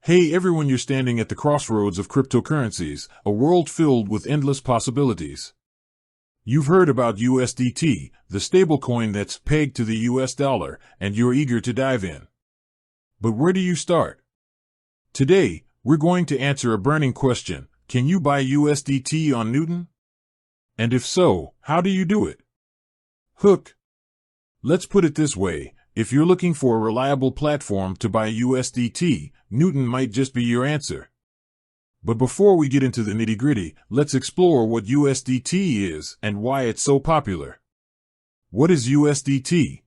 Hey everyone, you're standing at the crossroads of cryptocurrencies, a world filled with endless possibilities. You've heard about USDT, the stablecoin that's pegged to the US dollar, and you're eager to dive in. But where do you start? Today, we're going to answer a burning question: can you buy USDT on Newton? And if so, how do you do it? Hook. Let's put it this way: if you're looking for a reliable platform to buy USDT, Newton might just be your answer. But before we get into the nitty-gritty, let's explore what USDT is and why it's so popular. What is USDT?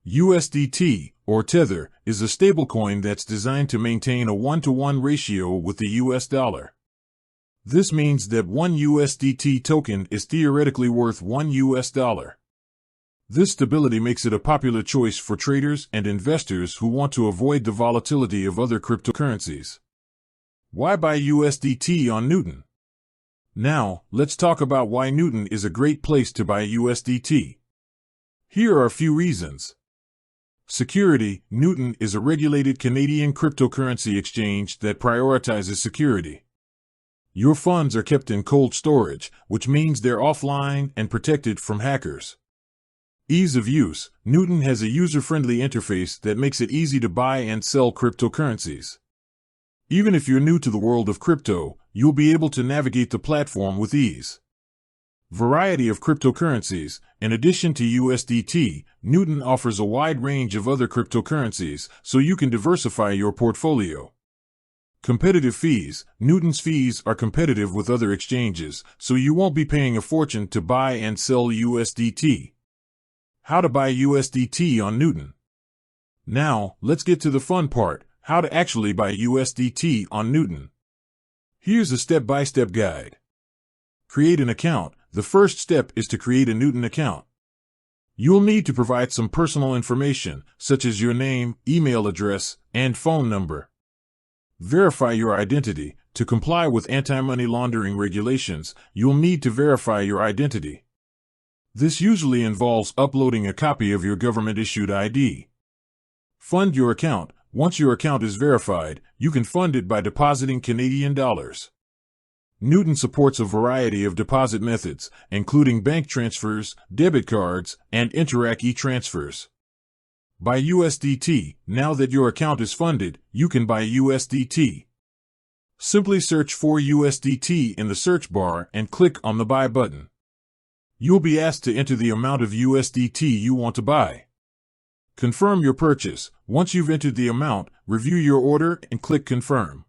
USDT, or Tether, is a stablecoin that's designed to maintain a 1-to-1 ratio with the US dollar. This means that one USDT token is theoretically worth $1. This stability makes it a popular choice for traders and investors who want to avoid the volatility of other cryptocurrencies. Why buy USDT on Newton? Now, let's talk about why Newton is a great place to buy USDT. Here are a few reasons. Security. Newton is a regulated Canadian cryptocurrency exchange that prioritizes security. Your funds are kept in cold storage, which means they're offline and protected from hackers. Ease of use. Newton has a user-friendly interface that makes it easy to buy and sell cryptocurrencies. Even if you're new to the world of crypto, you'll be able to navigate the platform with ease. Variety of cryptocurrencies. In addition to USDT, Newton offers a wide range of other cryptocurrencies, so you can diversify your portfolio. Competitive fees. Newton's fees are competitive with other exchanges, so you won't be paying a fortune to buy and sell USDT. How to buy USDT on Newton. Now, let's get to the fun part: how to actually buy USDT on Newton. Here's a step-by-step guide. Create an account. The first step is to create a Newton account. You'll need to provide some personal information, such as your name, email address, and phone number. Verify your identity. To comply with anti-money laundering regulations, you'll need to verify your identity. This usually involves uploading a copy of your government-issued ID. Fund your account. Once your account is verified, you can fund it by depositing Canadian dollars. Newton supports a variety of deposit methods, including bank transfers, debit cards, and Interac e-transfers. Buy USDT. Now that your account is funded, you can buy USDT. Simply search for USDT in the search bar and click on the Buy button. You'll be asked to enter the amount of USDT you want to buy. Confirm your purchase. Once you've entered the amount, review your order and click Confirm.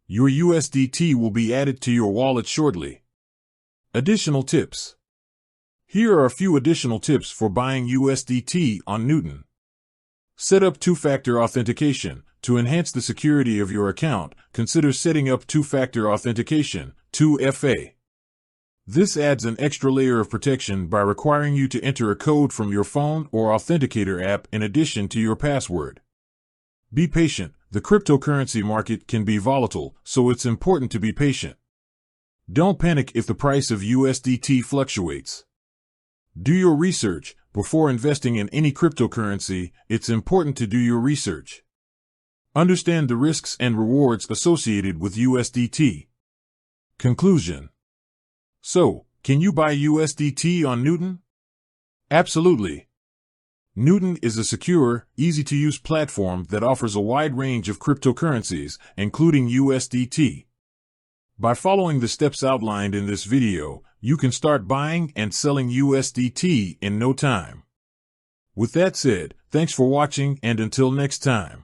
Your USDT will be added to your wallet shortly. Additional tips. Here are a few additional tips for buying USDT on Newton. Set up two-factor authentication. To enhance the security of your account, consider setting up two-factor authentication, 2FA. This adds an extra layer of protection by requiring you to enter a code from your phone or authenticator app in addition to your password. Be patient. The cryptocurrency market can be volatile, so it's important to be patient. Don't panic if the price of USDT fluctuates. Do your research. Before investing in any cryptocurrency, it's important to do your research. Understand the risks and rewards associated with USDT. Conclusion. So, can you buy USDT on Newton? Absolutely. Newton is a secure, easy-to-use platform that offers a wide range of cryptocurrencies, including USDT. By following the steps outlined in this video, you can start buying and selling USDT in no time. With that said, thanks for watching, and until next time.